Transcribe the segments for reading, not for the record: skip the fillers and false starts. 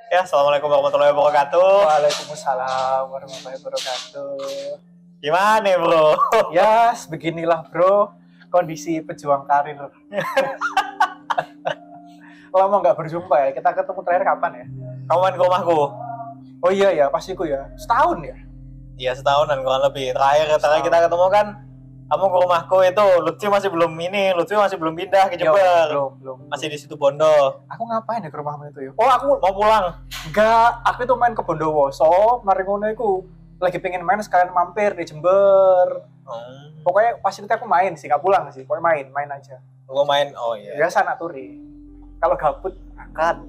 Ya, assalamualaikum warahmatullahi wabarakatuh. Waalaikumsalam warahmatullahi wabarakatuh. Gimana nih, bro? Ya, beginilah bro, kondisi pejuang karir. Lama nggak berjumpa ya, kita ketemu terakhir kapan ya? Kamu main ke rumahku? Oh iya ya, pastiku ya, setahun ya? Iya, setahunan kurang lebih. Terakhir kita ketemu kan, kamu ke rumahku itu, Lutfi masih belum pindah ke Jember. Belum. Masih di situ Bondo. Aku ngapain ya ke rumahmu itu ya? Oh, aku Mau pulang? enggak, aku itu main ke Bondowoso, mari ngono iku. Lagi pengen main sekalian mampir di Jember. Pokoknya pas itu aku main sih, nggak pulang sih, pokoknya main aja. Gua main, oh iya. Biasa anak turi. Kalau gabut, akan.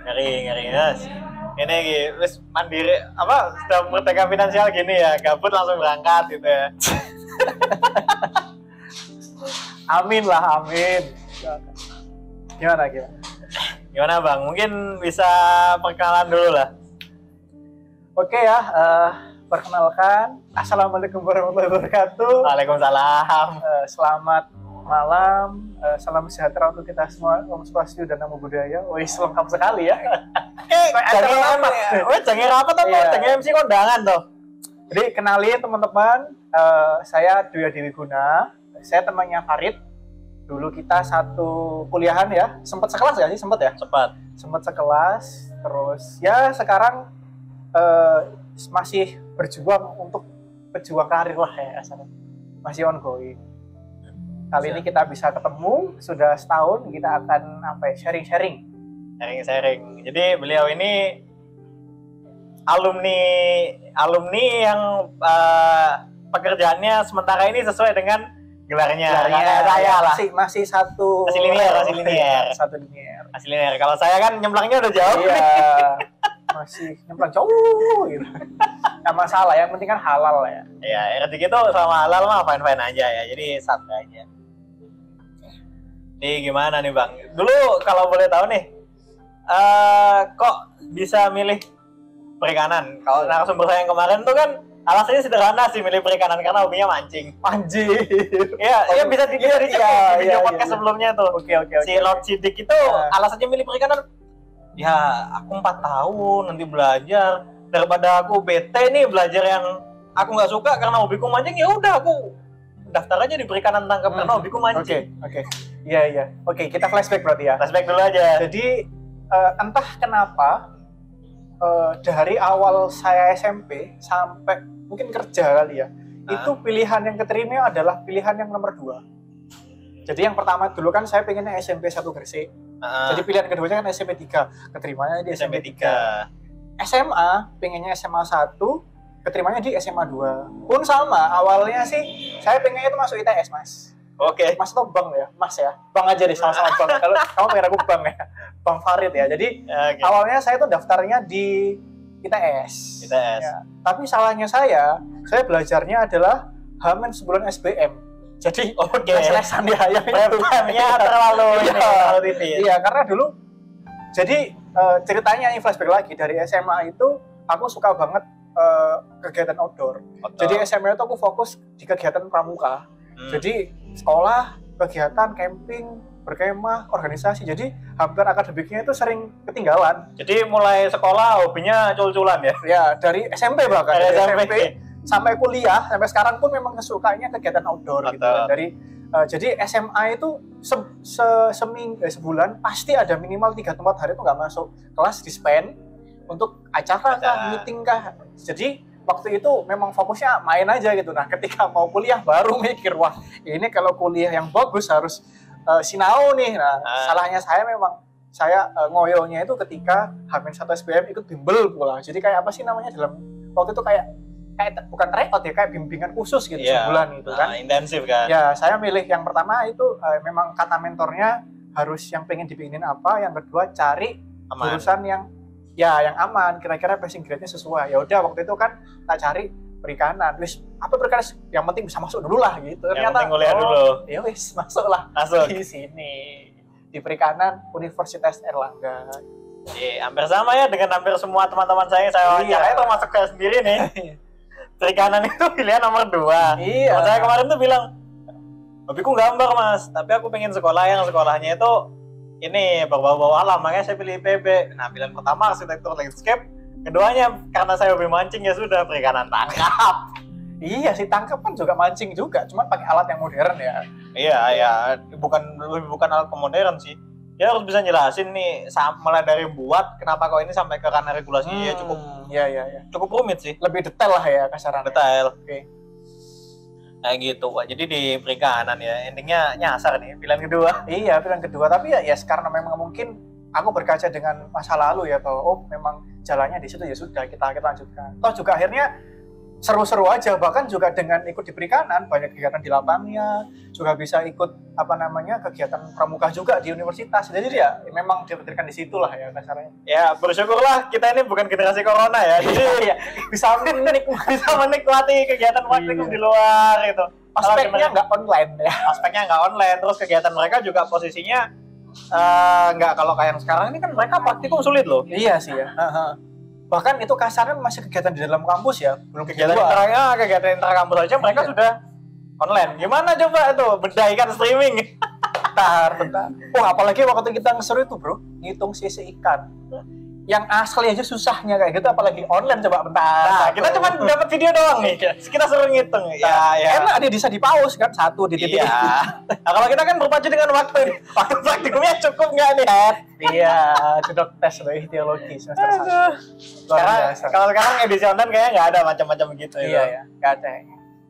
Ngeri, Mas. Ini wis mandiri, sudah merdeka finansial gini ya, gabut langsung berangkat gitu ya. Amin lah, amin. Gimana? Gimana Bang? Mungkin bisa perkenalan dulu lah. Oke ya, perkenalkan. Assalamualaikum warahmatullahi wabarakatuh. Waalaikumsalam. Selamat malam, salam sejahtera untuk kita semua, Om Swastiastu dan Namo Buddhaya. Wih, lengkap sekali ya. Jangan rapat apa? Jangan MC kondangan toh. Jadi kenalin teman-teman, saya Dwi Dewi Guna. Saya temannya Farid. Dulu kita satu kuliahan ya. Sempat sekelas gak sih? Sempat ya? Sempat sekelas. Terus ya sekarang masih berjuang untuk pejuang karir lah ya. Masih ongoing. Kali ini kita bisa ketemu, sudah setahun kita akan sharing-sharing. Jadi beliau ini alumni yang pekerjaannya sementara ini sesuai dengan gelarnya. Saya lah. Masih satu linier. Kalau saya kan nyemplangnya udah jauh. Iya. Masih nyemplang jauh gitu. Nggak masalah, yang penting kan halal ya. Iya, rezeki itu sama halal mah fine-fine aja ya. Jadi santai aja. Nih gimana nih Bang? Dulu kalau boleh tahu nih, kok bisa milih perikanan? Kalau narasumber saya yang kemarin tuh kan alasannya sederhana sih milih perikanan karena hobinya mancing. Anjir. Iya bisa di video podcast sebelumnya tuh. Oke. Si Lord Sidik itu alasannya milih perikanan. Ya aku 4 tahun nanti belajar daripada aku bete nih belajar yang aku nggak suka karena hobiku mancing, ya udah aku daftar aja di perikanan tangkap karena hobiku mancing. Oke. Iya. Oke, kita flashback berarti ya. Flashback dulu aja. Jadi entah kenapa dari awal saya SMP sampai mungkin kerja kali ya, itu pilihan yang keterima adalah pilihan yang nomor 2. Jadi yang pertama dulu kan saya pengennya SMP 1 Gresik. Jadi pilihan keduanya kan SMP 3, keterimanya di SMP 3. SMA pengennya SMA 1, keterimanya di SMA 2. Pun sama, awalnya sih saya pengennya itu masuk ITS, Mas. Oke. Mas atau Bang ya? Mas ya? Bang aja deh, sama-sama Bang. Kalau kamu pengen aku Bang ya? Bang Farid ya. Jadi awalnya saya tuh daftarnya di ITS. Ya. Tapi salahnya saya belajarnya adalah hamin sebulan SBM. Jadi les-lesan di hayang itu. terlalu Iya, karena dulu jadi ceritanya ini flashback lagi dari SMA itu aku suka banget kegiatan outdoor. Jadi SMA itu aku fokus di kegiatan pramuka. Jadi sekolah, kegiatan camping, berkemah, organisasi. Jadi hampir akademiknya itu sering ketinggalan. Jadi mulai sekolah hobinya cul-culan ya? Ya, dari SMP bahkan. Dari SMP sampai kuliah, sampai sekarang pun memang kesukanya kegiatan outdoor gitu kan. Jadi SMA itu sebulan pasti ada minimal 3-4 hari itu nggak masuk kelas, di spend untuk acara kah, meeting kah. Jadi waktu itu memang fokusnya main aja gitu. Nah ketika mau kuliah baru mikir, wah ini kalau kuliah yang bagus harus sinau nih. Nah salahnya saya ngoyonya itu ketika H-1 SBM ikut bimbel pula. Jadi kayak apa sih namanya dalam waktu itu kayak bukan tryout ya, kayak bimbingan khusus gitu sebulan itu kan. Intensif kan. Ya saya milih yang pertama itu memang kata mentornya harus yang pengen dipinginin apa, yang kedua cari jurusan yang aman, kira-kira passing grade-nya sesuai. Ya udah waktu itu kan tak cari perikanan. Wis apa perikanan yang penting bisa masuk dulu lah gitu. Ternyata kuliah dulu. Ya wis masuklah. Masuk di sini di perikanan Universitas Erlangga. Hampir sama ya dengan hampir semua teman-teman saya wawancara itu masuk ke sendiri nih. Perikanan itu pilihan nomor 2. Iya. Saya kemarin tuh bilang, hobiku gambar Mas, tapi aku pengen sekolah yang sekolahnya itu ini berbau-bau alam, makanya saya pilih IPB. Nah, pilihan pertama arsitektur landscape, keduanya karena saya hobi mancing ya sudah perikanan tangkap. Iya sih, tangkap kan juga mancing juga, cuma pakai alat yang modern ya. Iya, ya, bukan alat modern sih. Dia harus bisa jelasin nih mulai dari buat kenapa kok ini sampai ke ranah regulasinya ya cukup rumit sih. Lebih detail lah ya kasarannya. Detail. Oke. Kayak gitu. Wah, jadi di perikanan ya endingnya nyasar nih pilihan kedua. Iya, pilihan kedua, tapi ya karena memang mungkin aku berkaca dengan masa lalu ya bahwa memang jalannya di situ ya sudah kita lanjutkan. Toh juga akhirnya seru-seru aja, bahkan juga dengan ikut di perikanan banyak kegiatan di lapangnya, juga bisa ikut kegiatan pramuka juga di universitas. Jadi ya memang diberikan di situ lah ya kasarnya. Ya bersyukurlah kita ini bukan generasi corona ya, jadi bisa menikmati kegiatan praktikum di luar itu. Aspeknya nggak online ya. Aspeknya nggak online, terus kegiatan mereka juga posisinya nggak kalau kayak yang sekarang ini kan mereka praktikum sulit loh. Iya sih ya. Bahkan itu kasarnya masih kegiatan di dalam kampus ya, belum kegiatan intrakampus aja mereka sudah online. Gimana coba itu berdaikan streaming? Bentar. Wah, apalagi waktu kita ngeseru itu bro, ngitung sisi ikan. Yang asli aja susahnya kayak gitu, apalagi online coba bentar. Nah, kita cuma dapat video doang nih. Kita suruh ngitung. Ya. Enak dia bisa di-pause kan, satu di titik. Iya. Nah, kalau kita kan berpacu dengan waktu. Waktu praktikumnya cukup nggak nih? Iya, cedok tes loh teologi semester 1. Kalau sekarang edisi online kayaknya nggak ada macam-macam gitu. Iya ya, nggak ada.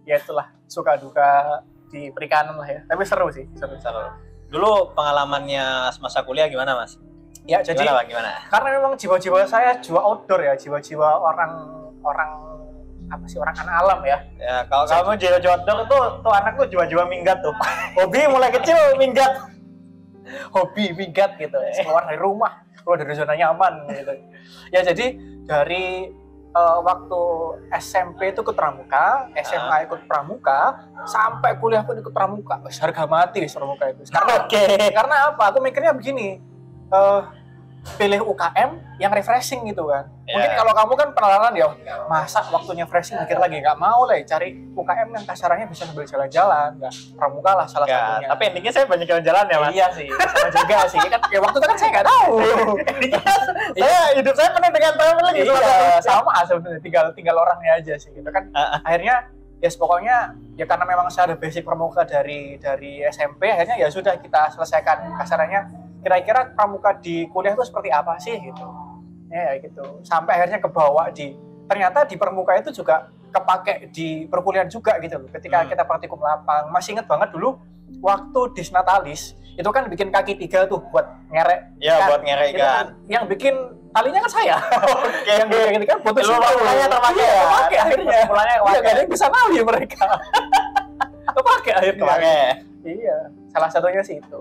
Ya itulah suka duka di perikanan lah ya. Tapi seru sih, seru. Dulu pengalamannya semasa kuliah gimana Mas? Ya jadi gimana? Karena memang jiwa-jiwa saya jiwa outdoor ya, jiwa-jiwa orang anak alam ya. Ya kalau kamu jiwa outdoor tuh anak tuh jiwa-jiwa minggat tuh. Hobi mulai kecil minggat. Hobi minggat gitu. Keluar dari rumah, keluar dari zona nyaman gitu. Ya jadi dari waktu SMP itu ikut pramuka, SMA ikut pramuka, sampai kuliah pun ikut pramuka. Harga mati pramuka itu. Karena apa? Aku mikirnya begini. Pilih UKM yang refreshing gitu kan. Mungkin kalau kamu kan penalaran ya, masa waktunya refreshing mikir lagi, nggak mau lah cari UKM yang kasarannya bisa sambil jalan-jalan. Nggak, pramuka lah salah satunya. Tapi endingnya saya banyak jalan-jalan ya Mas. Iya sih, sama juga sih. Kan ya waktu itu kan saya nggak tahu. Hidup saya penuh dengan traveling. Sama sebenarnya, tinggal orangnya aja sih gitu kan. Akhirnya ya pokoknya ya karena memang saya ada basic pramuka dari SMP, akhirnya ya sudah kita selesaikan kasarannya. Kira-kira pramuka di kuliah itu seperti apa sih gitu. Ya gitu. Sampai akhirnya kebawa ternyata di pramuka itu juga kepake di perkuliahan juga gitu loh. Ketika kita praktikum lapang, masih inget banget dulu waktu Disnatalis itu kan bikin kaki 3 tuh buat ngerek. Iya, buat ngerek ikan. Yang bikin talinya kan saya. Yang bikin kan foto mulanya terpakai ya. Terpakai akhirnya. Mulanya kepake. Iya, yang bisa nali mereka. Terpakai akhirnya. Iya, salah satunya sih itu.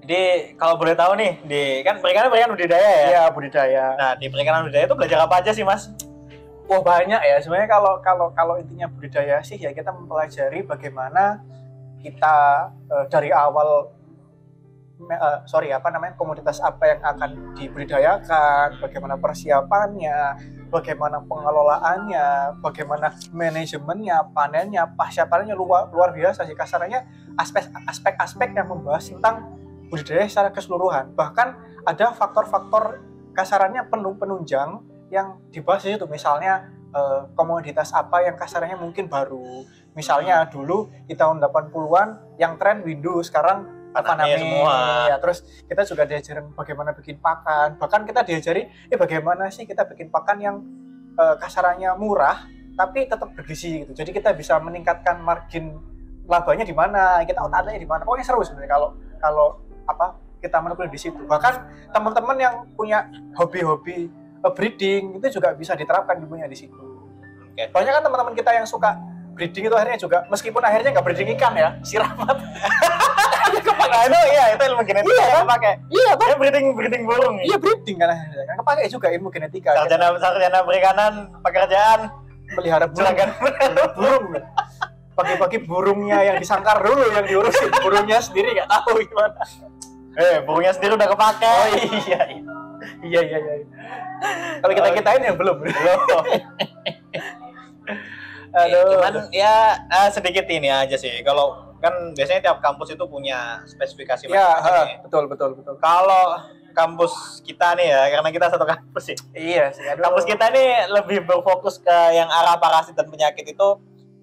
Jadi kalau boleh tahu nih, kan perikanan budidaya ya? Iya, budidaya. Nah, di perikanan budidaya itu belajar apa aja sih, Mas? Wah, banyak ya. Sebenarnya kalau intinya budidaya sih ya kita mempelajari bagaimana kita dari awal komoditas apa yang akan dibudidayakan, bagaimana persiapannya, bagaimana pengelolaannya, bagaimana manajemennya, panennya, pasca panennya luar biasa sih. Kasarnya aspek-aspek yang membahas tentang budidaya secara keseluruhan. Bahkan ada faktor-faktor kasarannya penunjang yang dibahas itu. Misalnya komoditas apa yang kasarannya mungkin baru. Misalnya dulu di tahun 80-an yang tren Windows, sekarang semua. Ya, terus kita juga diajarin bagaimana bikin pakan. Bahkan kita diajari bagaimana sih kita bikin pakan yang kasarannya murah tapi tetap bergizi gitu. Jadi kita bisa meningkatkan margin labanya di mana, kita otaknya di mana. Pokoknya seru sebenarnya kalau kita menekuni di situ. Bahkan teman-teman yang punya hobi-hobi breeding itu juga bisa diterapkan ilmunya di situ. Okay. Banyak kan teman-teman kita yang suka breeding itu akhirnya juga meskipun akhirnya nggak breeding ikan ya, siramat. Itu ilmu genetika yang kepake. Iya, kan breeding burung. Iya, breeding kan kepake juga ilmu genetika. Sarjana perikanan, pekerjaan pelihara burung. Pagi-pagi burungnya yang disangkar dulu yang diurusin, burungnya sendiri nggak tahu gimana. Burungnya sendiri udah kepake. Oh iya. Kalau kita ini yang belum. Aduh. Cuman ya sedikit ini aja sih. Kalau kan biasanya tiap kampus itu punya spesifikasi Ya, masing-masing. betul. Kalau kampus kita nih ya, karena kita satu kampus sih. Iya sih. Kampus kita nih lebih berfokus ke yang arah parasit dan penyakit itu.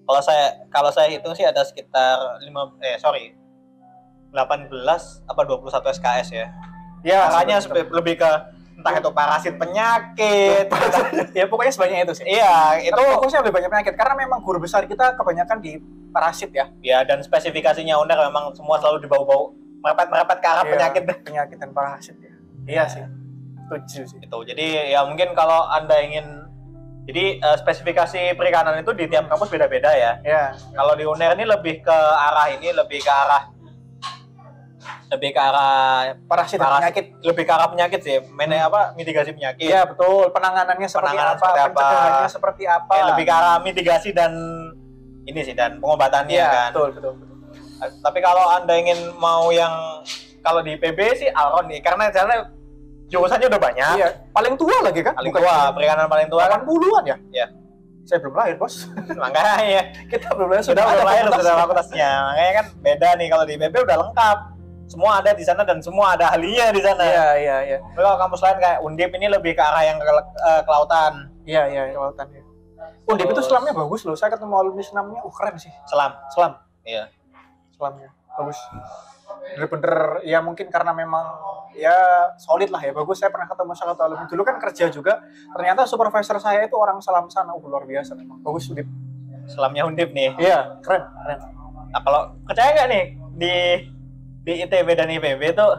Kalau saya hitung sih ada sekitar 18 apa 21 SKS ya. Ya, Makanya lebih ke entah itu parasit penyakit. ya pokoknya sebanyak itu sih. Iya, itu fokusnya lebih banyak penyakit karena memang guru besar kita kebanyakan di parasit ya. ya, dan spesifikasinya UNER memang semua selalu dibau-bau merepet ke arah penyakit dan parasit ya. Iya sih. Setuju sih. Itu. Jadi ya mungkin kalau Anda ingin spesifikasi perikanan itu di tiap kampus beda-beda ya. Ya. Kalau di UNER ini lebih ke arah parasit dan penyakit. Lebih ke arah penyakit sih. Mitigasi penyakit. Iya, betul. Penanganannya seperti apa, pencegahannya seperti apa. Lebih ke arah mitigasi dan pengobatannya kan. Betul. Tapi kalau Anda ingin mau yang kalau di PB sih Alron nih, karena jurusannya udah banyak. Iya, paling tua lagi kan? Perikanan paling tua 80-an ya? Iya. Saya belum lahir, Bos. Makanya kita belum lahir sudah lahir sudah fakultasnya. Makanya kan beda nih, kalau di PB udah lengkap. Semua ada di sana dan semua ada ahlinya di sana. Iya. Kalau kampus lain kayak Undip ini lebih ke arah yang kelautan. Iya, kelautan ya. Undip itu selamnya bagus loh. Saya ketemu alumni senamnya, keren sih. Selam. Iya. Selamnya bagus. Bener-bener ya mungkin karena memang ya solid lah ya, bagus. Saya pernah ketemu salah satu alumni dulu kan kerja juga. Ternyata supervisor saya itu orang Selam sana, luar biasa memang. Bagus Undip. Selamnya Undip nih. Iya, keren. Nah, kalau percaya nggak nih di ITB dan IPB tuh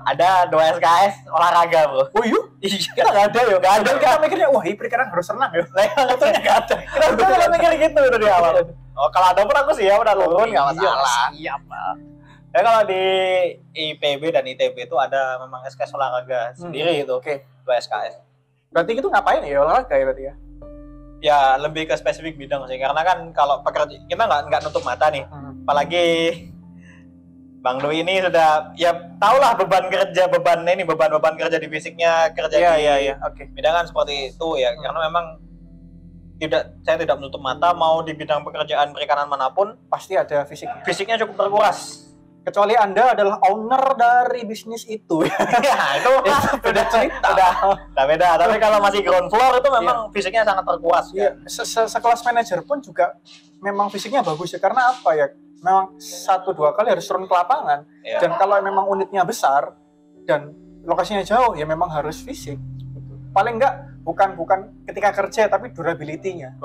ada 2 SKS olahraga, Bro. Oh iya? Kita nggak ada ya? Nggak ada. Kita mikirnya, wah perikanan harus renang ya? Katanya nggak ada. Kita kalau mikir gitu dari awal. Oh, kalau ada pun aku siap, udah turun, nggak masalah. Siap, Pak. Ya kalau di IPB dan ITB itu ada memang SKS olahraga sendiri itu. Oke. 2 SKS. Berarti itu ngapain ya olahraga ya berarti ya? Ya lebih ke spesifik bidang sih, karena kan kalau pekerja kita nggak nutup mata nih. Apalagi Bang Dwi ini sudah ya tahulah beban kerja kerja di fisiknya, kerja di bidangan seperti itu ya. Karena memang saya tidak menutup mata, mau di bidang pekerjaan perikanan manapun pasti ada fisiknya. Fisiknya cukup terkuras. Kecuali Anda adalah owner dari bisnis itu. Ya, itu beda cerita. Udah beda. Tapi kalau masih ground floor itu memang fisiknya sangat terkuras. Iya. Sekelas manajer pun juga memang fisiknya bagus ya. Karena apa ya? Memang 1-2 kali harus turun ke lapangan. Ya. Dan kalau memang unitnya besar dan lokasinya jauh, ya memang harus fisik. Paling enggak bukan ketika kerja, tapi durability-nya.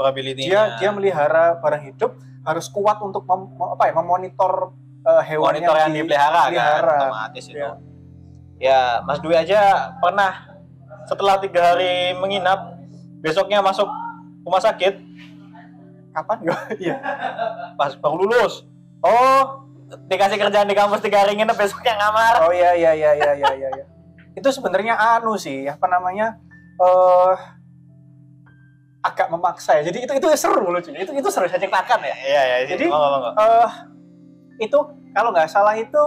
Dia melihara barang hidup, harus kuat untuk memonitor hewan yang dipelihara kan, otomatis itu. Ya, Mas Dwi aja pernah setelah 3 hari menginap, besoknya masuk rumah sakit. Kapan? Iya. Pas baru lulus. Oh, dikasih kerjaan di kampus 3 hari nginep, besoknya ngamar. Oh iya. Itu sebenarnya sih, agak memaksa ya. Jadi itu seru lucunya. Itu seru, saya ceritakan ya. Iya. Jadi itu kalau nggak salah itu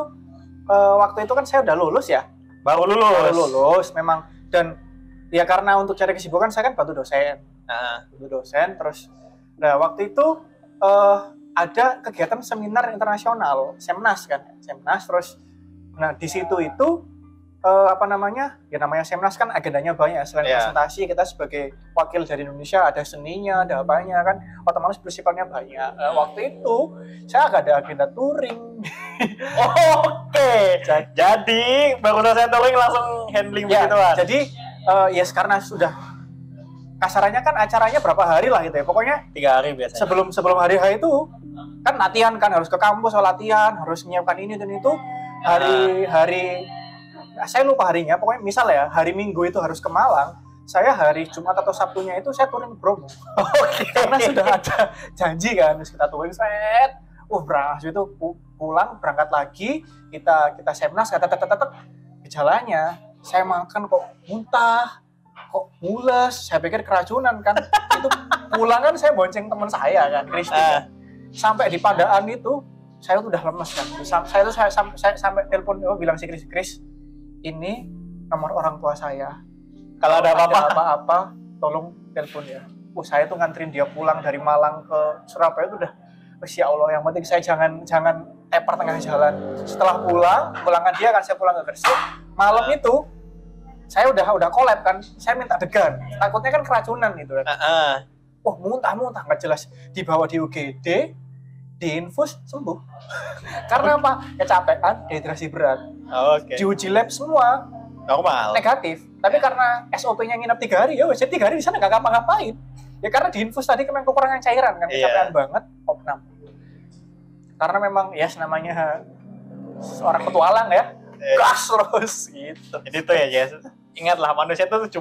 waktu itu kan saya udah lulus ya. Baru lulus memang, dan ya karena untuk cari kesibukan saya kan bantu dosen. Terus waktu itu ada kegiatan seminar internasional, Semnas terus di situ itu namanya Semnas kan agendanya banyak. Selain presentasi, kita sebagai wakil dari Indonesia ada seninya, ada apanya kan, otomatis prinsipalnya banyak. Waktu itu saya agak ada agenda touring. Oke. Jadi baru selesai touring langsung handling begituan. Jadi karena sudah kasarannya kan acaranya berapa hari lah gitu ya. Pokoknya 3 hari biasanya. Sebelum hari H itu kan latihan kan, harus ke kampus latihan, harus menyiapkan ini dan itu. Hari saya lupa harinya, pokoknya misal ya hari Minggu itu harus ke Malang, saya hari Jumat atau Sabtunya itu saya touring Bromo. Karena sudah ada janji kan, terus kita touring berangkat itu pulang, berangkat lagi, kita Semnas, gejalanya saya makan kok muntah, kok mules, saya pikir keracunan kan. Itu pulang kan saya bonceng teman saya kan, Kristi. Sampai di Padaan itu saya tuh udah lemes kan. Saya sampai telepon bilang si Kris, ini nomor orang tua saya. Kalau ada apa-apa, tolong telepon ya. Saya tuh nganterin dia pulang dari Malang ke Surabaya itu udah Wes ya Allah, yang penting saya jangan tepar tengah jalan. Setelah pulangan dia kan saya pulang ke Gresik. Malam itu saya udah collab kan, saya minta degan. Takutnya kan keracunan gitu kan. Wah, muntah nggak jelas. Dibawa di UGD, diinfus sembuh. Karena apa? Kecapean, dehidrasi berat. Oke. Diuji lab semua Normal. negatif. Tapi karena SOP-nya nginep 3 hari, ya wes 3 hari di sana nggak ngapa-ngapain. Ya karena diinfus tadi memang kekurangan cairan kan, kecapean banget, opnam. Karena memang ya namanya seorang petualang ya, gas terus gitu. Jadi tuh ya Jess, ingatlah manusia itu 70%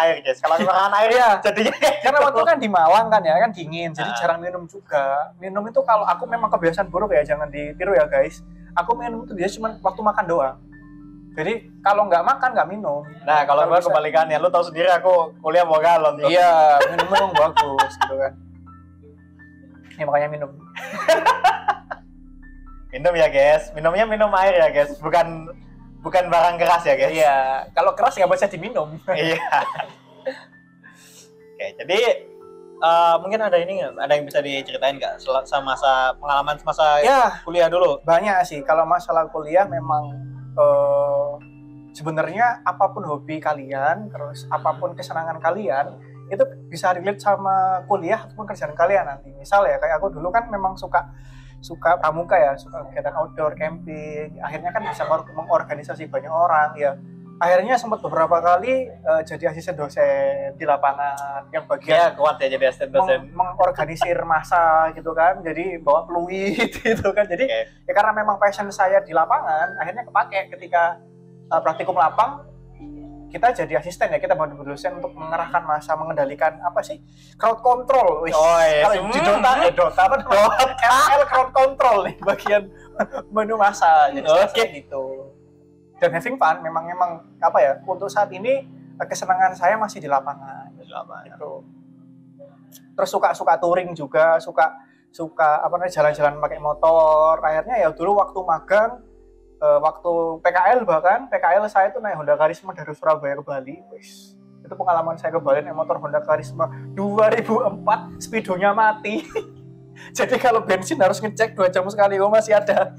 air Jess. Kalau kekurangan air ya jadinya karena waktu kan di Malang kan ya, kan dingin, jadi jarang minum juga. Minum itu kalau aku memang kebiasaan buruk ya, jangan ditiru ya guys. Aku minum itu biasa cuma waktu makan doang. Jadi kalau nggak makan nggak minum. Nah kalau gue kebalikannya, lu tahu sendiri aku kuliah bawa galon tuh. Iya, minum bagus gitu kan. Ya makanya minum. Minum ya guys, minumnya minum air ya guys, bukan barang keras ya guys. Iya, kalau keras nggak bisa diminum. Iya. Oke, jadi mungkin ada ini nggak, ada yang bisa diceritain nggak sama pengalaman semasa kuliah dulu? Banyak sih. Kalau masalah kuliah memang sebenarnya apapun hobi kalian, terus apapun kesenangan kalian, itu bisa relate sama kuliah ataupun kerjaan kalian nanti. Misal ya kayak aku dulu kan memang suka pramuka ya, suka kegiatan outdoor, camping. Akhirnya kan bisa mengorganisasi banyak orang ya. Akhirnya sempat beberapa kali jadi asisten dosen di lapangan yang bagian kuat ya jadi asisten dosen. Mengorganisir massa gitu kan. Jadi bawa peluit gitu kan. Jadi ya karena memang passion saya di lapangan, akhirnya kepake ketika praktikum lapang. Kita jadi asisten ya, kita bantu dosen untuk mengerahkan massa, mengendalikan apa sih, crowd control. Kalau di Dota apa ML crowd control nih bagian menu massa jadi gitu. Dan having fun memang apa ya, untuk saat ini kesenangan saya masih di lapangan gitu. Terus suka touring juga, suka apa namanya, jalan-jalan pakai motor. Akhirnya ya dulu waktu magang, waktu PKL saya itu naik Honda Karisma dari Surabaya ke Bali. Itu pengalaman saya ke Bali naik motor Honda Karisma 2004, speedonya mati. Jadi kalau bensin harus ngecek 2 jam sekali, masih ada.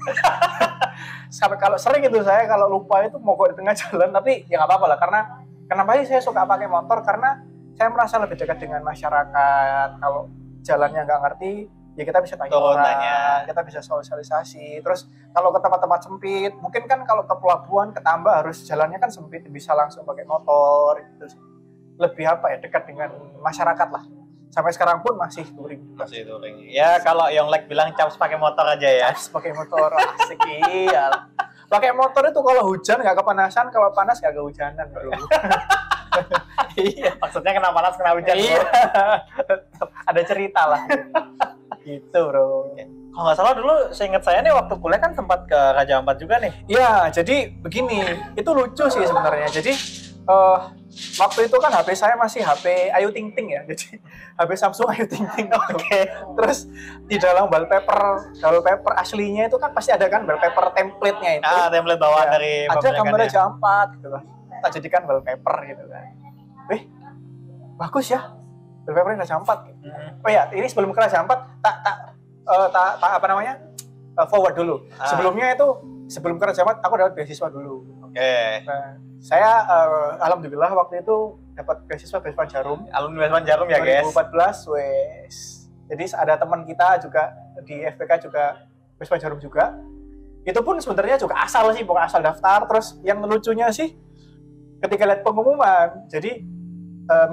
Sampai kalau sering itu saya kalau lupa itu mogok di tengah jalan, tapi ya nggak apa-apa lah. Karena kenapa sih saya suka pakai motor, karena saya merasa lebih dekat dengan masyarakat. Kalau jalannya nggak ngerti, ya kita bisa tanya orang, kita bisa sosialisasi. Terus kalau ke tempat-tempat sempit, mungkin kan kalau ke pelabuhan, ke Tambak harus jalannya kan sempit, bisa langsung pakai motor gitu. Lebih apa ya, dekat dengan masyarakat lah. Sampai sekarang pun masih touring. Ya kalau Yonglek bilang caps pakai motor aja ya. Caps pakai motor, asik iya. Pakai motor itu kalau hujan nggak kepanasan, kalau panas nggak kehujanan bro. Iya, maksudnya kena panas kena hujan. Iya. Ada cerita lah. Gitu bro. Kalau nggak salah dulu seingat saya nih waktu kuliah kan sempat ke Raja Ampat juga nih. Iya, jadi begini, itu lucu sih sebenarnya. Jadi waktu itu kan HP saya masih HP Ayu Ting Ting ya, jadi HP Samsung Ayu Ting Ting. Terus di dalam wallpaper aslinya itu kan pasti ada kan wallpaper template-nya itu. Template bawaan dari ada gambar Raja Ampat gitu lah. Kita jadikan wallpaper gitu kan. Bagus ya. Wallpaper Raja Ampat. Oh ya, ini sebelum ke Raja Ampat apa namanya? Forward dulu. Sebelumnya itu sebelum ke Raja Ampat aku dapat beasiswa dulu. Nah, saya alhamdulillah waktu itu dapat beasiswa Jarum. Alumni Jarum ya guys. 2014 wes. Jadi ada teman kita juga di FPK juga beasiswa Jarum juga. Itu pun sebenarnya juga asal sih, bukan asal daftar. Terus yang lucunya sih ketika lihat pengumuman. Jadi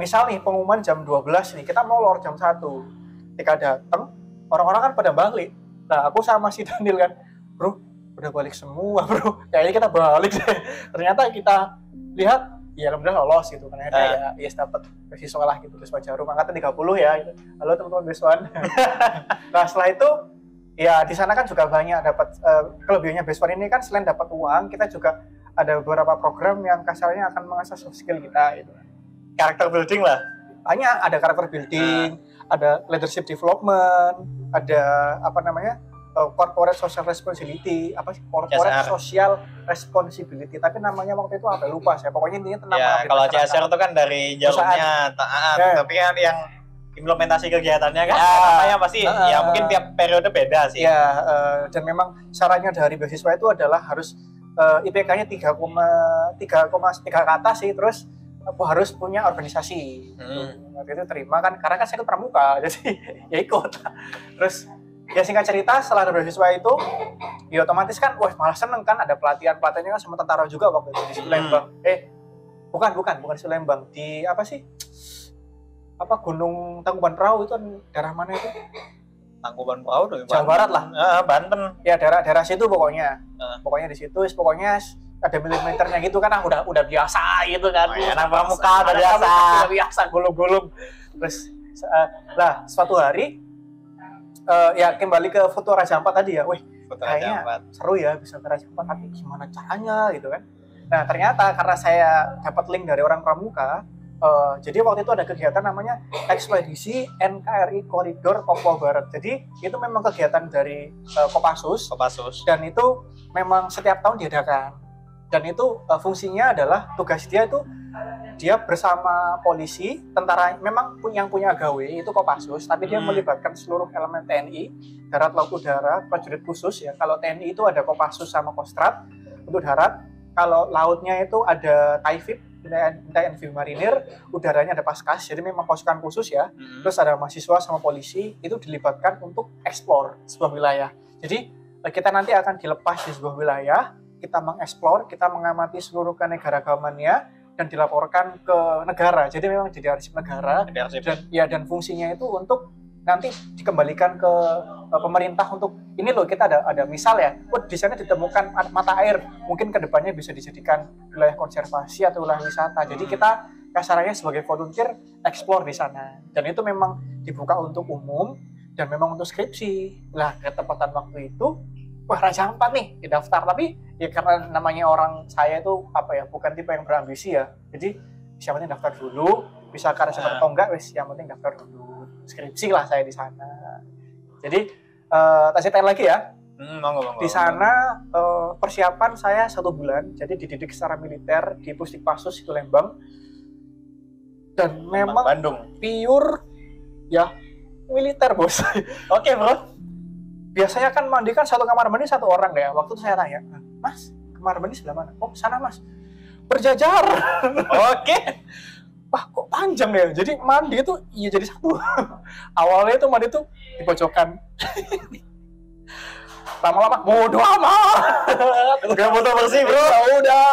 misal nih pengumuman jam 12 nih, kita molor jam 1. Ketika datang, orang-orang kan pada balik. Nah, aku sama si Daniel kan, bro, udah balik semua bro, kayaknya kita balik deh. Ternyata kita lihat ya alhamdulillah lolos gitu kan. Akhirnya ya dapat beasiswa lah gitu, beasiswa Jarum angkatan 30 ya gitu. Halo teman-teman beasiswaan. Nah setelah itu ya di sana kan juga banyak dapat kelebihannya beasiswa ini kan, selain dapat uang, kita juga ada beberapa program yang kasarnya akan mengasah soft skill kita gitu. Karakter building lah. Banyak, ada karakter building, ada leadership development, ada apa namanya, corporate social responsibility, apa sih, corporate social responsibility, tapi namanya waktu itu apa lupa saya, pokoknya intinya tentang ya kalau CSR itu kan dari jalurnya taat, tapi kan yang implementasi kegiatannya kan Ya. namanya pasti ya mungkin tiap periode beda sih. Ya, dan memang syaratnya dari beasiswa itu adalah harus IPK-nya 3,3 ke atas sih, terus harus punya organisasi. Waktu itu terima kan, karena kan saya ikut pramuka, jadi ya ikut. Terus ya singkat cerita, setelah ada beasiswa itu, ya otomatis kan, wah malah seneng kan, ada pelatihannya kan sama tentara juga waktu itu di Sulembang. Bukan di Sulembang, di apa sih? Apa Gunung Tangkuban Perahu itu daerah mana itu? Tangkuban Perahu dari Jawa Barat lah. Banten. Ya daerah situ pokoknya. Pokoknya di situ, pokoknya ada militernya gitu kan, udah biasa gitu kan. Anak pramuka udah biasa gulung-gulung. Terus suatu hari ya kembali ke foto Raja Ampat tadi ya. Wih, kayaknya seru ya bisa ke Raja Ampat, tapi gimana caranya gitu kan. Nah, ternyata karena saya dapat link dari orang pramuka, jadi waktu itu ada kegiatan namanya Ekspedisi NKRI Koridor Papua Barat. Jadi itu memang kegiatan dari Kopassus. Dan itu memang setiap tahun diadakan. Dan itu fungsinya adalah tugas dia itu dia bersama polisi, tentara, memang yang punya gawe itu Kopassus, tapi dia melibatkan seluruh elemen TNI, darat, laut, udara, prajurit khusus ya. Kalau TNI itu ada Kopassus sama Kostrad untuk darat. Kalau lautnya itu ada TAIFIB, TNI Marinir, udaranya ada Paskas, jadi memang pasukan khusus ya. Terus ada mahasiswa sama polisi, itu dilibatkan untuk eksplor sebuah wilayah. Jadi kita nanti akan dilepas di sebuah wilayah, kita mengeksplor, kita mengamati seluruh keanekaragamannya dan dilaporkan ke negara. Jadi memang jadi arsip negara. Dan fungsinya itu untuk nanti dikembalikan ke pemerintah untuk ini loh, kita ada misal ya, di sana ditemukan mata air, mungkin kedepannya bisa dijadikan wilayah konservasi atau wilayah wisata. Jadi kita kasarannya sebagai volunteer eksplor di sana, dan itu memang dibuka untuk umum dan memang untuk skripsi. Lah ketepatan waktu itu, wah Raja Ampat nih didaftar, tapi ya karena namanya orang saya itu apa ya, bukan tipe yang berambisi ya, jadi yang penting daftar dulu, bisa karena sempat atau enggak, wes yang penting daftar dulu, skripsi lah saya di sana. Jadi tak ceritain lagi ya. Di sana persiapan saya 1 bulan, jadi dididik secara militer di Pusdikpassus itu Lembang, dan memang Bandung pure ya militer bos. Oke bro. Biasanya kan mandi kan satu kamar mandi 1 orang ya. Waktu itu saya tanya, Mas kamar mandi sebelah mana? Oh sana Mas, berjajar. Oke. Wah kok panjang ya, jadi mandi itu iya jadi 1. Awalnya itu mandi itu di pojokan. Lama-lama bodoh amat. Udah foto bersih bro. Ya udah.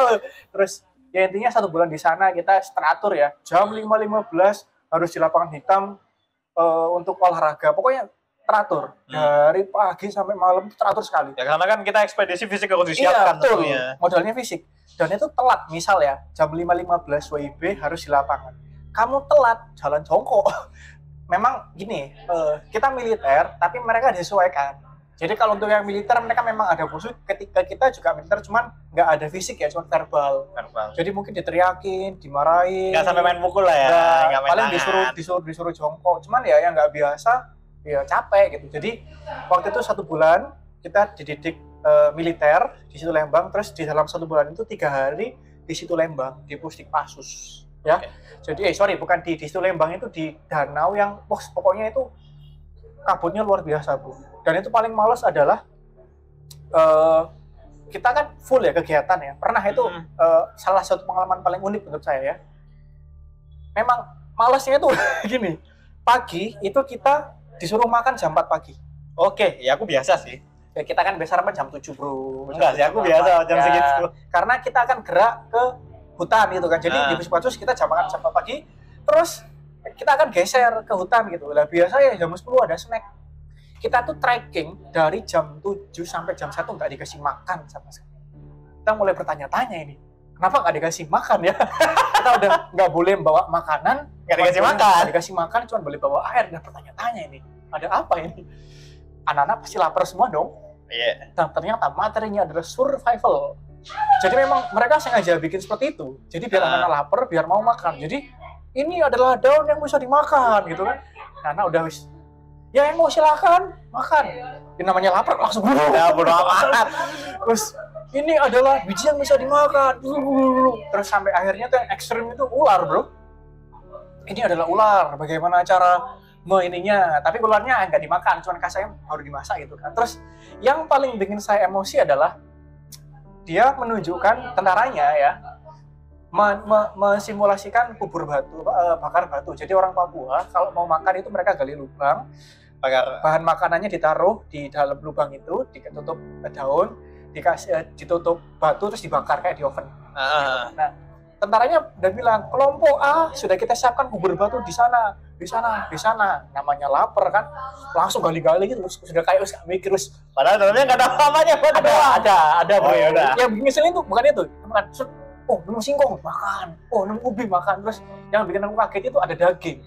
Terus ya intinya 1 bulan di sana kita teratur ya, jam 5.15 harus di lapangan hitam untuk olahraga. Pokoknya teratur dari pagi sampai malam, teratur sekali. Ya karena kan kita ekspedisi fisik harus disiapkan. Iya betul. Modalnya fisik. Dan itu telat, misal ya jam 5.15 WIB harus di lapangan. Kamu telat, jalan jongkok. Memang gini, kita militer tapi mereka disesuaikan. Jadi kalau untuk yang militer mereka memang ada khusus, ketika kita juga militer cuman nggak ada fisik ya, cuma verbal. Jadi mungkin diteriakin, dimarahin. Nggak sampai main pukul lah ya. Nggak paling disuruh jongkok. Cuman ya yang nggak biasa, ya capek gitu. Jadi waktu itu 1 bulan kita dididik militer di situ Lembang, terus di dalam 1 bulan itu 3 hari di situ Lembang di Pusdikpassus ya. Jadi bukan di situ Lembang, itu di danau yang pokoknya itu kabutnya luar biasa Bu. Dan itu paling males adalah kita kan full ya kegiatan ya. Pernah itu salah satu pengalaman paling unik menurut saya ya. Memang malesnya itu gini, pagi itu kita disuruh makan jam 4 pagi. Oke, ya aku biasa sih. Ya, kita kan biasa jam 7 bro. Enggak sih, aku biasa jam segitu. Karena kita akan gerak ke hutan gitu kan. Jadi di Pusdikpassus kita jam makan jam 4 pagi, terus kita akan geser ke hutan gitu. Lah biasa ya jam 10 ada snack. Kita tuh trekking dari jam 7 sampai jam 1 nggak dikasih makan sama sekali. Kita mulai bertanya-tanya ini, kenapa nggak dikasih makan ya? Kita udah nggak boleh bawa makanan, nggak dikasih makan, cuma boleh bawa air. Dan bertanya-tanya ini, ada apa ini? Anak-anak pasti lapar semua dong. Iya. Dan ternyata materinya adalah survival. Jadi memang mereka sengaja bikin seperti itu. Jadi biar anak-anak lapar, biar mau makan. Jadi ini adalah daun yang bisa dimakan gitu kan. Nah udah wis. Ya yang mau silakan makan. Ini namanya lapar langsung buru. Ya bodo amat. Terus ini adalah biji yang bisa dimakan. Terus sampai akhirnya tuh yang ekstrim itu ular bro. Ini adalah ular. Bagaimana cara mau ininya, tapi keluarnya nggak dimakan, cuman kasarnya baru dimasak gitu kan. Terus yang paling bikin saya emosi adalah dia menunjukkan tentaranya ya mensimulasikan kubur batu, bakar batu. Jadi orang Papua kalau mau makan itu mereka gali lubang, bahan makanannya ditaruh di dalam lubang itu, ditutup daun, ditutup batu terus dibakar kayak di oven. Nah, tentaranya udah bilang kelompok A sudah kita siapkan kubur batu di sana. Namanya lapar kan, langsung gali-gali gitu, sudah kayak nggak mikir terus. Padahal dalamnya nggak ada apa-apanya. Ada bro. Yang bikin ngeselin tuh bukan itu, makan. Oh, nemu singkong makan. Oh, nemu ubi makan. Terus yang bikin aku kaget itu ada daging.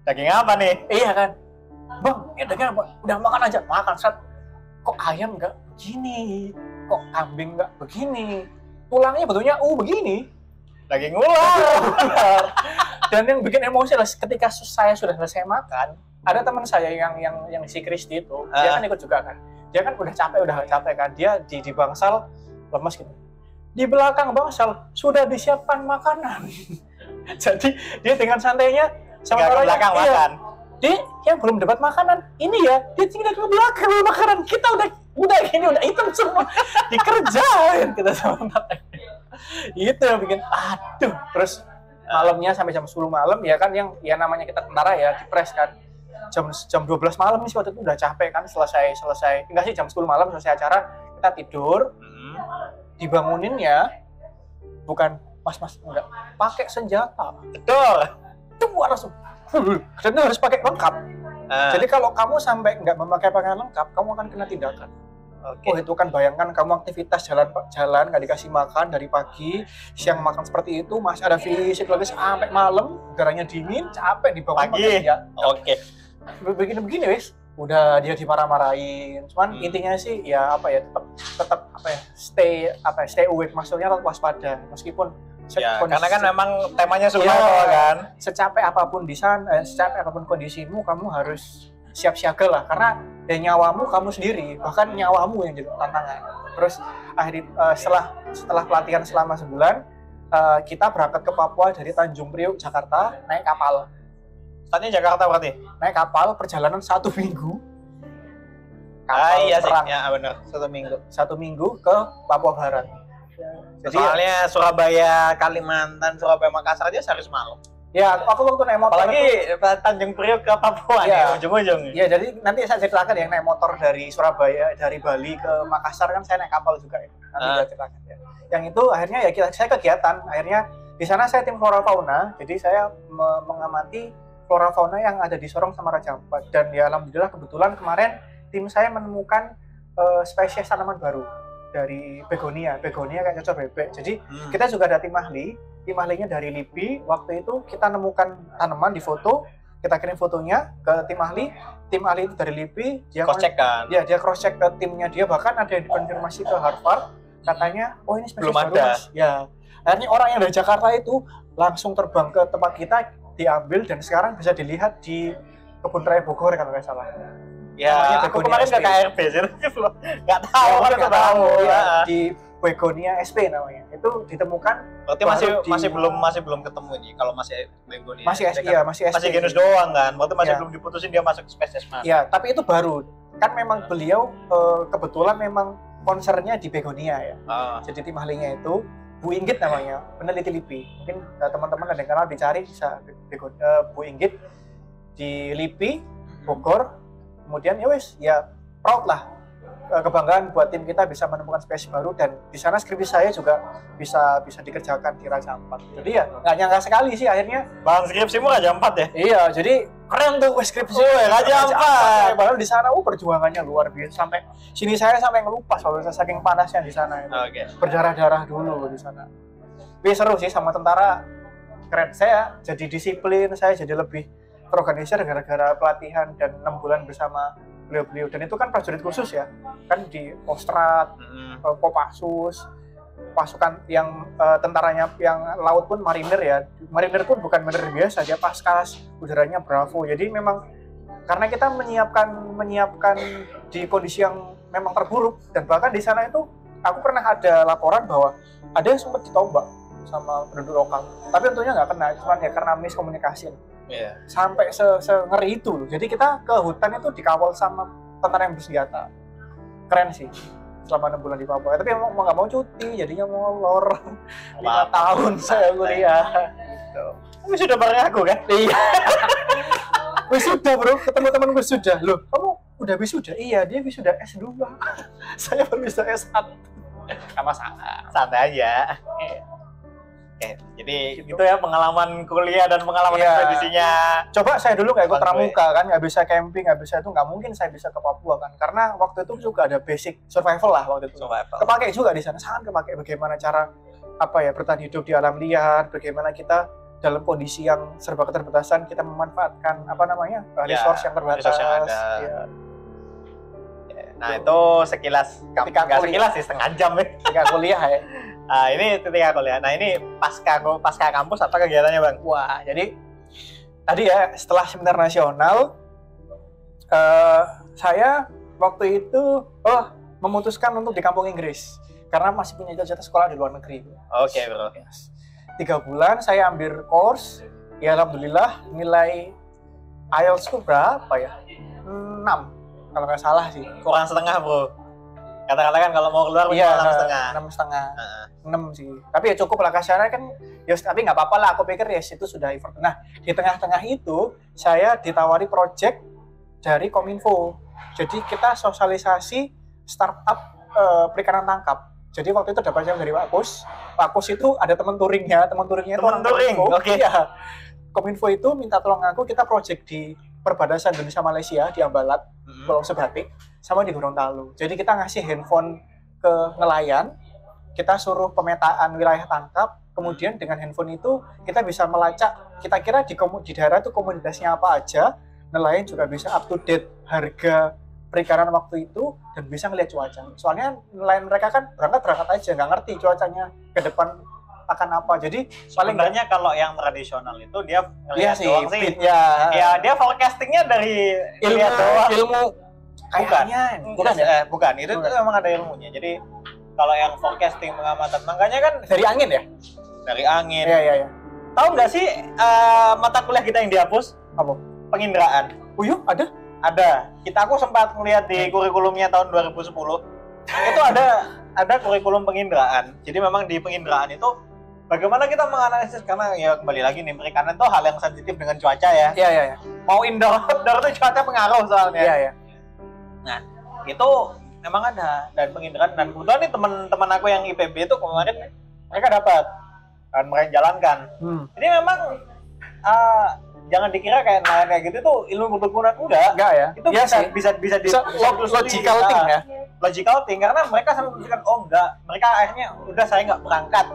Daging apa nih? Iya kan, bang, ya daging apa? Udah makan aja, makan. Set. Kok ayam nggak begini? Kok kambing nggak begini? Tulangnya bentuknya begini. Daging ular. Dan yang bikin emosi adalah ketika saya sudah selesai makan, ada teman saya yang si Kristi itu, dia kan ikut juga kan. Dia kan udah capek kan. Dia di bangsal lemas gitu. Di belakang bangsal sudah disiapkan makanan. Jadi dia dengan santainya sama orang belakang makan. Dia yang belum dapat makanan, ini ya, dia tinggal ke belakang makanan. Kita udah hitam semua. Dikerjain kita sama itu yang bikin aduh. Terus malamnya sampai jam 10 malam ya kan, yang ya namanya kita tentara ya dipres kan, jam 12 malam nih waktu itu udah capek kan, selesai enggak sih, jam 10 malam selesai acara kita tidur. Dibanguninnya bukan mas enggak, pakai senjata. Betul. Itu langsung dan harus pakai lengkap. Jadi kalau kamu sampai nggak memakai pakaian lengkap, kamu akan kena tindakan. Oh, itu kan bayangkan kamu aktivitas jalan nggak dikasih makan dari pagi, siang makan seperti itu, masih ada fisik lagi sampai malam, udaranya dingin, capek dibangun pagi ya. Begini wis, udah dia dimarah-marahin. Cuman intinya sih ya apa ya, tetap apa ya, stay awake, maksudnya tetap waspada meskipun karena kan memang temanya survival kan. Secapek apapun di sana, secapek apapun kondisimu, kamu harus siap siaga lah, karena nyawamu kamu sendiri, bahkan nyawamu yang jadi tantangan. Terus setelah pelatihan selama sebulan, kita berangkat ke Papua dari Tanjung Priok, Jakarta, naik kapal. Startnya Jakarta berarti? Naik kapal, perjalanan 1 minggu. Iya sih, ya benar, 1 minggu ke Papua Barat. Jadi, soalnya Surabaya, Kalimantan, Surabaya, Makassar aja sehari semalam. Ya, aku waktu naik motor. Apalagi Tanjung Priok ke Papua ya, nih, ujung-ujung. Ya, jadi nanti saya ceritakan yang naik motor dari Surabaya, dari Bali ke Makassar kan saya naik kapal juga ya. Nanti saya ceritakan ya. Yang itu akhirnya ya saya kegiatan. Akhirnya di sana saya tim flora fauna. Jadi saya mengamati flora fauna yang ada di Sorong sama Raja Ampat. Dan ya alhamdulillah kebetulan kemarin tim saya menemukan spesies tanaman baru dari begonia kayak cocok bebek. Jadi kita juga ada tim ahlinya dari LIPI. Waktu itu kita nemukan tanaman di foto, kita kirim fotonya ke tim ahli itu dari LIPI, dia cross check kan? Ya, dia cross check ke timnya dia, bahkan ada yang dikonfirmasi ke Harvard, katanya oh ini spesies belum baru ada. Mas. Ya, akhirnya orang yang dari Jakarta itu langsung terbang ke tempat kita, diambil dan sekarang bisa dilihat di Kebun Raya Bogor kalau nggak salah. Ya, aku kemarin ke KRP sih, nggak tahu, nggak tahu. Ya, di Begonia SP namanya, itu ditemukan. Berarti masih belum ketemu nih kalau masih Begonia. Masih SP. Masih genus doang kan, berarti masih belum diputusin dia masuk spesies mana. Ya, tapi itu baru. Kan memang beliau kebetulan memang konsernya di Begonia ya. Jadi tim ahlinya itu Bu Inggit namanya, peneliti LIPI. Mungkin teman-teman ada yang kenal, dicari bisa Bu Inggit di LIPI Bogor. Kemudian ya wes, ya proud lah, kebanggaan buat tim kita bisa menemukan spesies baru, dan di sana skripsi saya juga bisa dikerjakan di Raja Ampat. Jadi ya nggak nyangka sekali sih akhirnya. Bahan skripsimu Raja Ampat ya? Iya, jadi keren tuh skripsi Raja Ampat. Padahal di sana perjuangannya luar biasa, sampai sini saya sampai ngelupas kalau saya saking panasnya di sana itu. Berdarah-darah dulu di sana. Tapi seru sih sama tentara, keren. Saya jadi disiplin, saya jadi lebih terorganisir gara-gara pelatihan dan 6 bulan bersama beliau-beliau. Dan itu kan prajurit khusus ya, kan di Kostrad, Kopassus, pasukan yang tentaranya yang laut pun marinir ya. Marinir pun bukan marinir biasa, dia Paskas, udaranya Bravo. Jadi memang karena kita menyiapkan di kondisi yang memang terburuk, dan bahkan di sana itu aku pernah ada laporan bahwa ada yang sempat ditombak sama penduduk lokal, tapi tentunya nggak kena, cuman ya karena miskomunikasi. Iya. Sampai ngeri itu loh. Jadi kita ke hutan itu dikawal sama tentara yang bersenjata. Keren sih. Selama 6 bulan di Papua. Tapi emang nggak mau cuti, jadinya molor. 5 tahun saya kuliah. Gitu. Tapi sudah bareng aku kan? Iya. Wisuda bro, ketemu teman wisuda. Loh, kamu udah wisuda? Iya, dia wisuda S2. Saya baru wisuda S1. Gak masalah. Santai aja. Oke, jadi gitu ya pengalaman kuliah dan pengalaman ekspedisinya. Coba saya dulu nggak ikut pramuka kan, nggak bisa camping, nggak bisa itu, nggak mungkin saya bisa ke Papua kan, karena waktu itu juga ada basic survival lah waktu itu. Kepake juga di sana, sangat kepake bagaimana cara bertahan hidup di alam liar, bagaimana kita dalam kondisi yang serba keterbatasan kita memanfaatkan resource yang terbatas. Resource yang ada. Ya. Nah itu sekilas, sekilas sih setengah jam ya. Ketika kuliah ya. Nah ini ketika kuliah. Nah ini pasca kampus apa kegiatannya bang? Wah jadi tadi ya setelah seminar nasional saya waktu itu memutuskan untuk di kampung Inggris karena masih punya cita-cita sekolah di luar negeri. Oke bro. 3 bulan saya ambil course, ya alhamdulillah nilai IELTS itu berapa ya? 6 kalau nggak salah sih. Kurang setengah bro. Kata-kata kan kalau mau keluar iya, 6,5. 6 sih. Tapi ya cukup lah kasarnya kan. Ya tapi nggak apa-apa lah. Aku pikir ya itu sudah effort. Nah di tengah-tengah itu saya ditawari project dari Kominfo. Jadi kita sosialisasi startup perikanan tangkap. Jadi waktu itu dapat yang dari Pak Kus. Pak Kus itu ada teman touringnya itu orang Kominfo. Oke. Ya. Kominfo itu minta tolong aku, kita project di perbatasan Indonesia Malaysia di Ambalat, Pulau Sebatik, sama di Gorontalo. Jadi kita ngasih handphone ke nelayan, kita suruh pemetaan wilayah tangkap, kemudian dengan handphone itu kita bisa melacak, kita kira di daerah itu komunitasnya apa aja, nelayan juga bisa up to date harga perikanan waktu itu dan bisa ngelihat cuaca. Soalnya nelayan mereka kan berangkat aja, nggak ngerti cuacanya ke depan akan apa. Jadi paling sebenarnya kalau yang tradisional itu dia ngelihat doang sih. Ya dia forecastingnya dari ilmu kayaknya bukan. Itu memang ada ilmunya. Jadi kalau yang forecasting pengamatan, makanya kan dari angin ya? Dari angin. Iya. Tahu nggak sih mata kuliah kita yang dihapus? Apa? Penginderaan. Oh iya, ada? Ada. Aku sempat melihat di kurikulumnya tahun 2010. Itu ada kurikulum penginderaan. Jadi memang di penginderaan itu bagaimana kita menganalisis, karena ya kembali lagi nih, perikanan itu hal yang sensitif dengan cuaca ya. Iya. Mau indoor, outdoor itu cuaca pengaruh soalnya. Iya. Nah, itu memang ada dan penginderaan, dan kebetulan nih teman-teman aku yang IPB itu kemarin mereka dapat dan mereka jalankan. Jadi memang jangan dikira kayak nelayan kayak gitu tuh ilmu berguna, enggak ya. Itu bisa logical thing ya. Logical thing, karena mereka sampai berpikir mereka akhirnya udah saya nggak berangkat.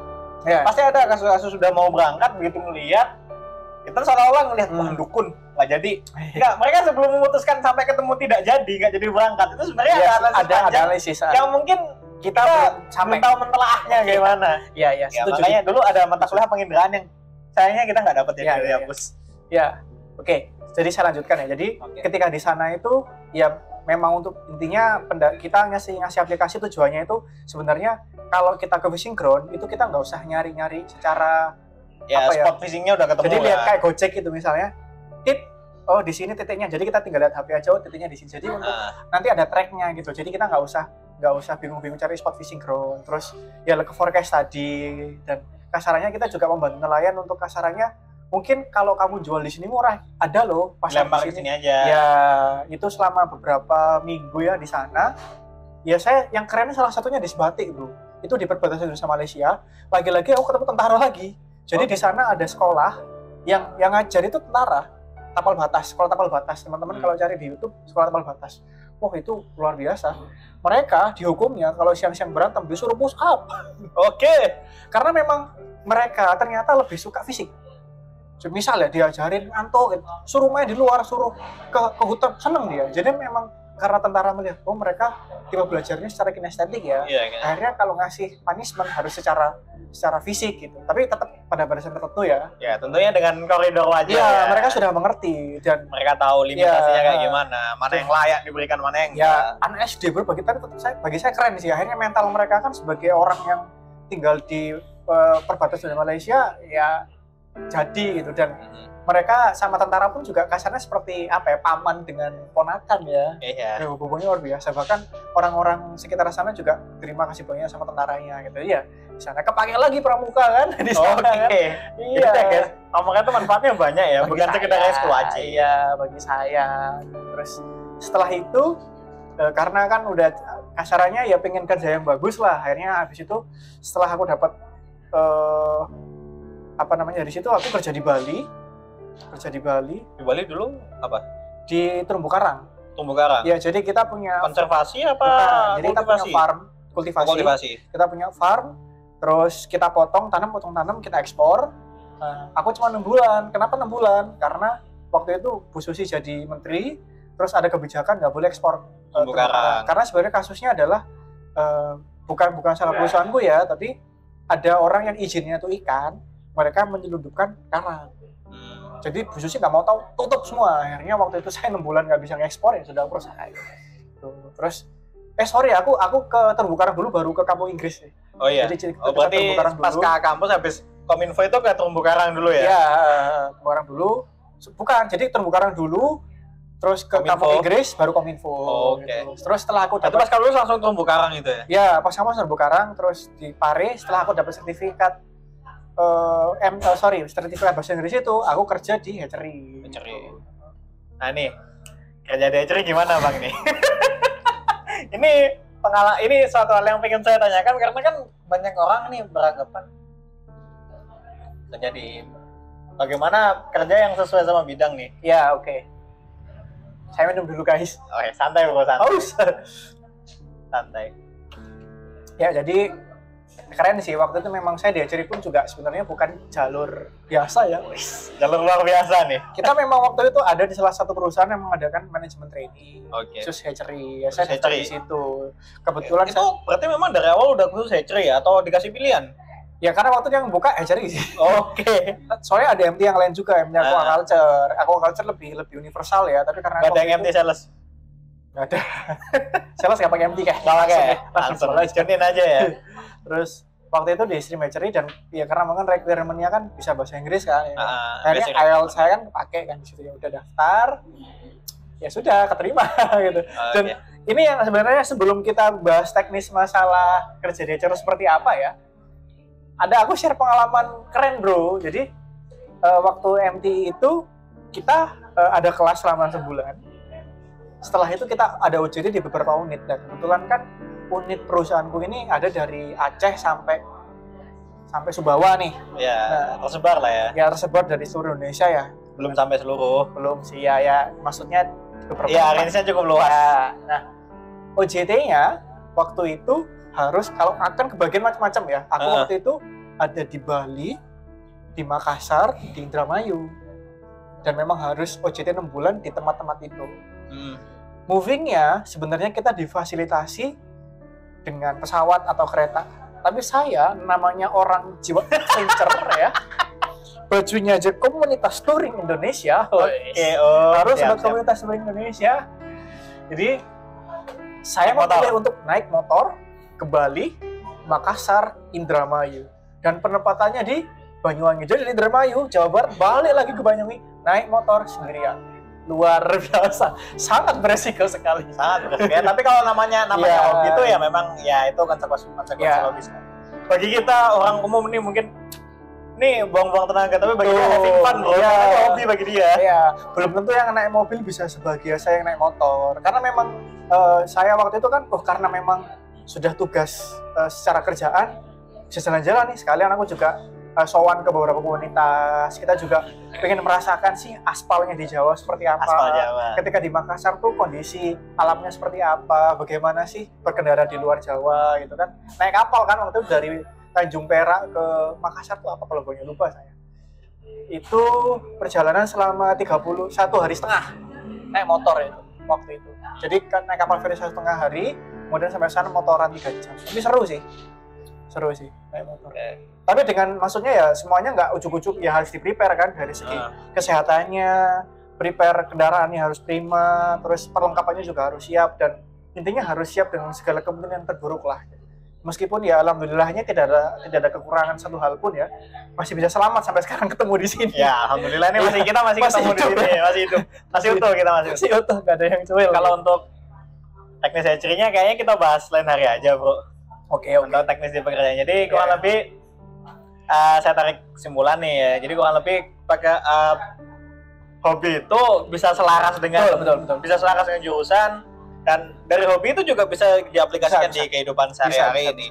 Pasti ada kasus-kasus sudah mau berangkat, begitu melihat kita seolah-olah ngelihat dukun nggak jadi. Enggak, mereka sebelum memutuskan sampai ketemu tidak jadi berangkat, itu sebenarnya ada analisis yang mungkin kita belum tahu mentelaahnya gimana. Iya, makanya dulu ada mata kuliah penginderaan yang sayangnya kita nggak dapat jadi dihapus. Ya, oke. Jadi saya lanjutkan ya. Jadi ketika di sana itu ya memang untuk intinya kita ngasih aplikasi, tujuannya itu sebenarnya kalau kita ke fishing ground itu kita nggak usah nyari-nyari secara spot fishingnya udah ketemu. Jadi lihat kayak Gojek gitu misalnya, di sini titiknya. Jadi kita tinggal lihat HP aja, titiknya di sini. Jadi untuk nanti ada tracknya gitu. Jadi kita nggak usah bingung-bingung cari spot fishing ground. Terus ya ke forecast tadi, dan kasarannya kita juga membantu nelayan untuk kasarannya. Mungkin kalau kamu jual di sini murah, ada loh pasar di sini aja. Ya, itu selama beberapa minggu ya di sana. Ya saya yang kerennya salah satunya di Sebatik, Bro. Itu di perbatasan Indonesia Malaysia. Lagi-lagi aku ketemu tentara lagi. Jadi di sana ada sekolah yang ngajar itu tentara, sekolah tapal batas. Teman-teman kalau cari di YouTube sekolah tapal batas. Wah, itu luar biasa. Mereka dihukumnya kalau siang-siang berantem disuruh push up. Oke. Karena memang mereka ternyata lebih suka fisik. Misalnya diajarin ngantuk, suruh main di luar, suruh ke hutan, seneng dia. Jadi memang karena tentara melihat, mereka tipe belajarnya secara kinestetik ya. Akhirnya kalau ngasih punishment harus secara fisik gitu. Tapi tetap pada batasan tertentu ya. Ya, tentunya dengan koridor wajar. Ya, mereka sudah mengerti dan mereka tahu limitasinya kayak gimana, mana yang layak diberikan, mana yang enggak. Anak SD bagi saya keren sih. Akhirnya mental mereka kan sebagai orang yang tinggal di perbatasan Malaysia ya jadi gitu, dan mereka sama tentara pun juga kasarnya seperti apa ya, paman dengan ponakan ya. Iya. Ya, hubungannya luar biasa. Bahkan orang-orang sekitar sana juga terima kasih banyak sama tentaranya gitu. Iya. Di sana kepake lagi pramuka kan di sana. Kan? Iya. Jadi guys, pramuka itu manfaatnya banyak ya, Bagi bukan sekedar saya, es kuaci. Iya, bagi saya. Terus setelah itu karena kan udah kasarannya ya pengen kerja yang bagus lah. Akhirnya habis itu setelah aku dapat apa namanya, dari situ aku kerja di Bali. Di Bali dulu apa? Di terumbu karang. Terumbu karang. Ya, jadi kita punya konservasi apa? Bukan, jadi kita punya kultivasi? farm, kultivasi. Kita punya farm, terus kita potong tanam, kita ekspor. Aku cuma 6 bulan. Kenapa 6 bulan? Karena waktu itu Bu Susi jadi menteri, terus ada kebijakan nggak boleh ekspor terumbu karang. Karena sebenarnya kasusnya adalah bukan salah perusahaanku ya, tapi ada orang yang izinnya tuh ikan, mereka menyelundupkan karang. Jadi Bu Susi nggak mau tahu, tutup semua. Akhirnya waktu itu saya 6 bulan nggak bisa ngekspor, ya sudah aku selesai. Terus aku ke terumbu karang dulu, baru ke kampung Inggris. Oh iya. Jadi berarti pas ke kampus habis Kominfo itu ke terumbu karang dulu ya? Iya, terumbu karang dulu. Bukan, jadi terumbu karang dulu, terus ke kampung Inggris, baru Kominfo. Oke. Gitu. Terus setelah aku dapat, pas kamu langsung terumbu karang itu ya? Ya, pas kamu terumbu karang, terus di Pare, setelah aku dapat sertifikat sertifikat bahasa Inggris itu, aku kerja di hatchery. Nah nih, kerja di hatchery gimana Bang nih? ini suatu hal yang pengen saya tanyakan, karena kan banyak orang nih beranggapan jadi bagaimana kerja yang sesuai sama bidang nih. Ya, oke. Saya minum dulu guys. Oke, santai bro, santai. Haus. Santai. Ya, jadi keren sih, waktu itu memang saya di hatchery pun juga sebenarnya bukan jalur biasa ya. Jalur luar biasa nih. Kita memang waktu itu ada di salah satu perusahaan yang mengadakan manajemen training. Khusus hatchery. Ya, saya di situ. Kebetulan itu berarti memang dari awal udah khusus hatchery ya, atau dikasih pilihan? Ya karena waktu itu yang buka hatchery sih. Oke. Soalnya ada MT yang lain juga, MT aquaculture. Aquaculture lebih universal ya, tapi karena nggak ada yang MT sales. Nggak ada. Sales nggak pakai MT kayak. Nggak pakai. Langsung janin aja ya. Terus waktu itu di stream hatchery, dan ya karena memang requirement-nya kan bisa bahasa Inggris kan. Ya. Akhirnya IELTS saya kan pakai kan di situ, ya udah daftar. Ya sudah keterima gitu. Dan ini yang sebenarnya sebelum kita bahas teknis masalah kerja di hatchery seperti apa ya. Aku share pengalaman keren bro. Jadi waktu MT itu kita ada kelas selama sebulan. Setelah itu kita ada OJT di beberapa unit, dan kebetulan kan unit perusahaanku ini ada dari Aceh sampai Sumbawa nih. Ya, tersebar lah ya. Ya tersebar dari seluruh Indonesia ya. Belum sampai seluruh. Belum sih ya maksudnya beberapa. Ya, Indonesia cukup luas. Ya, nah, OJT-nya waktu itu harus, kalau akan kebagian macam-macam ya. Aku waktu itu ada di Bali, di Makassar, di Indramayu. Dan memang harus OJT 6 bulan di tempat-tempat itu. Movingnya sebenarnya kita difasilitasi dengan pesawat atau kereta. Tapi saya namanya orang jiwa adventure ya. Bajunya aja komunitas touring Indonesia. Harus buat komunitas touring Indonesia. Jadi saya memilih untuk naik motor ke Bali, Makassar, Indramayu, dan penempatannya di Banyuwangi. Jadi di Indramayu, Jawa Barat, balik lagi ke Banyuwangi, naik motor sendirian. Luar biasa, sangat beresiko sekali. Sangat beresiko. Ya, tapi kalau namanya hobi itu ya memang ya itu konsekuensi logis. Bagi kita orang umum nih mungkin nih buang-buang tenaga, tapi bagi dia having fun loh. Hobi bagi dia. Iya, belum tentu yang naik mobil bisa sebahagia saya yang naik motor. Karena memang saya waktu itu kan karena memang sudah tugas secara kerjaan, bisa jalan-jalan nih, sekalian aku juga sowan ke beberapa komunitas. Kita juga pengen merasakan sih aspalnya di Jawa seperti apa. Aspal Jawa. Ketika di Makassar tuh kondisi alamnya seperti apa, bagaimana sih berkendara di luar Jawa gitu kan. Naik kapal kan waktu itu dari Tanjung Perak ke Makassar tuh apa kalau gue lupa saya. Itu perjalanan selama 31 hari setengah naik motor itu waktu itu. Jadi kan naik kapal feri 1,5 hari, kemudian sampai sana motoran 3 jam. Tapi seru sih naik motor. Tapi dengan maksudnya ya semuanya nggak ujuk-ujuk ya, harus di-prepare kan dari segi kesehatannya, prepare kendaraannya harus prima, terus perlengkapannya juga harus siap, dan intinya harus siap dengan segala kemungkinan terburuk lah. meskipun ya alhamdulillahnya tidak ada kekurangan satu hal pun ya, masih bisa selamat sampai sekarang ketemu di sini. Ya alhamdulillah ini kita masih ketemu di sini, masih hidup, masih utuh kita masih utuh, nggak ada yang cuil. Kalau untuk teknis hatchery-nya kayaknya kita bahas lain hari aja, bro. Oke. Untuk teknis di pekerjaan. Jadi kurang lebih saya tarik kesimpulan nih ya. Jadi kurang lebih pakai hobi itu bisa selaras dengan betul. Bisa selaras dengan jurusan, dan dari hobi itu juga bisa diaplikasikan di kehidupan sehari-hari ini.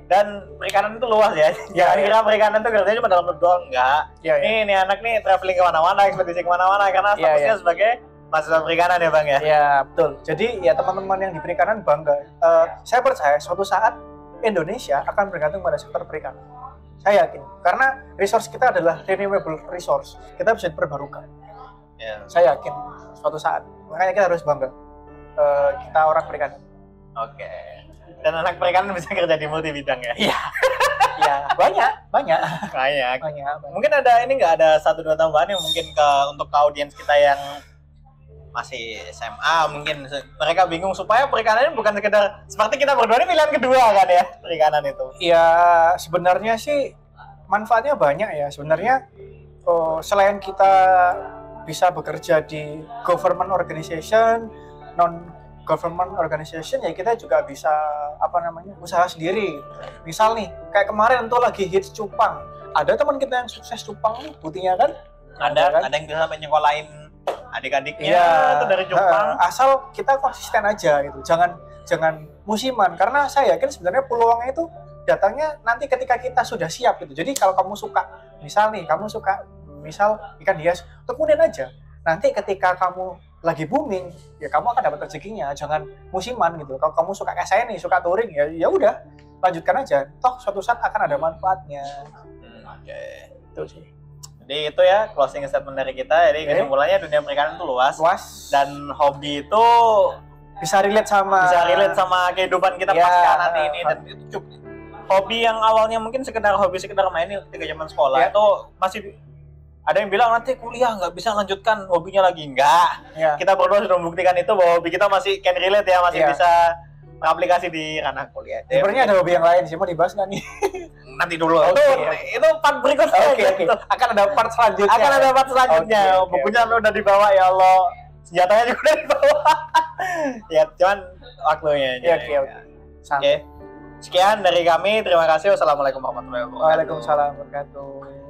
Dan perikanan itu luas ya. Jangan kira perikanan itu kerjanya cuma dalam doang, enggak. Ini anak nih traveling kemana-mana, ekspedisi kemana-mana karena statusnya sebagai mahasiswa perikanan ya, Bang ya. Iya, betul. Jadi ya teman-teman yang di perikanan bangga. Saya percaya suatu saat Indonesia akan bergantung pada sektor perikanan. Saya yakin, karena resource kita adalah renewable resource. Kita bisa diperbarukan. Saya yakin suatu saat. Makanya kita harus bangga. Kita orang perikanan. Oke. Dan anak perikanan bisa kerja di multi bidang ya? Iya. Ya, banyak. Mungkin ada ini nggak ada 1-2 tambahan yang mungkin untuk audiens kita yang masih SMA, mungkin mereka bingung supaya perikanan ini bukan sekedar seperti kita berdua ini pilihan kedua kan ya, perikanan itu. Ya sebenarnya sih manfaatnya banyak ya. Sebenarnya selain kita bisa bekerja di government organization, non government organization, ya kita juga bisa usaha sendiri. Misal nih kayak kemarin tuh lagi hits cupang, ada teman kita yang sukses cupang nih buktinya kan, ada yang bisa sampai nyekolahin adik-adiknya itu dari cupang. Asal kita konsisten aja gitu, jangan musiman, karena saya yakin sebenarnya peluangnya itu datangnya nanti ketika kita sudah siap gitu. Jadi kalau kamu suka, misal ikan hias, tekunin aja. Nanti ketika kamu lagi booming, ya kamu akan dapat rezekinya. Jangan musiman gitu. Kalau kamu suka kayak saya nih, suka touring, ya udah lanjutkan aja. Toh suatu saat akan ada manfaatnya. Oke. Itu sih. Jadi itu ya closing statement dari kita. Jadi kesimpulannya dunia perikanan itu luas. Dan hobi itu bisa relate sama kehidupan kita pasca nanti ini. Dan itu cukup. Hobi yang awalnya mungkin sekedar main ketika zaman sekolah itu masih ada yang bilang nanti kuliah nggak bisa lanjutkan hobinya lagi. Enggak. Kita berdua sudah membuktikan itu bahwa hobi kita masih can relate ya, masih bisa aplikasi di ranah kuliah. Sebenarnya ada hobi yang lain sih, mau dibahas nggak nih? Nanti dulu. Itu part berikutnya. Oke. Akan ada part selanjutnya. Bukunya udah dibawa ya Allah. Senjatanya juga udah dibawa. Ya, cuman waktunya aja. Oke. Sekian dari kami. Terima kasih. Wassalamualaikum warahmatullahi wabarakatuh. Waalaikumsalam warahmatullahi wabarakatuh.